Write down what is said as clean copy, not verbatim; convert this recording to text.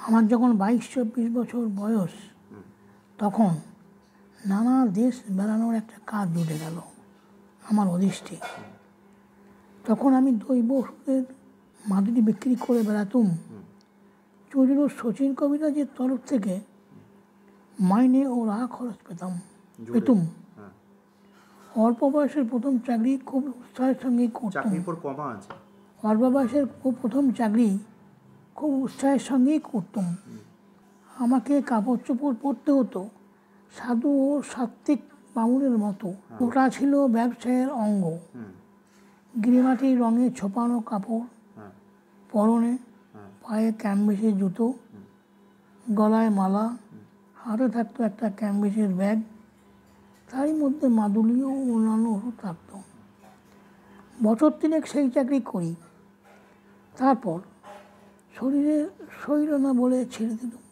আমার যখন 22-24 বছর বয়স, তখন নানা দেশ বেড়ানোর একটা কাজ জুটে গেল আমার অদৃষ্টে। তখন আমি দৈব ওষুধের মাদুলি বিক্রি করে বেড়াতুম। চৌধুরী শচীন কবিরাজের তরফ থেকে মাইনে ও রাহা খরচ পেতুম। অল্প বয়সের প্রথম চাকরি খুব উৎসাহের সঙ্গে করতাম। অল্প বয়সের প্রথম চাকরি খুব উৎসাহের সঙ্গেই করতাম। আমাকে কাপড় চোপড় পরতে হতো সাধু ও সাত্ত্বিক বামুনের মতো। ওটা ছিল ব্যবসায়ের অঙ্গ। গিরিমাটির রঙে ছোপানো কাপড় পরনে, পায়ে ক্যানভাসের জুতো, গলায় মালা, হাতে থাকতো একটা ক্যানভাসের ব্যাগ, তারই মধ্যে মাদুলি ও অন্যান্য ওষুধ থাকত। বছর 3 সেই চাকরি করি, তারপর শরীরে সইল না বলে ছেড়ে দিলাম।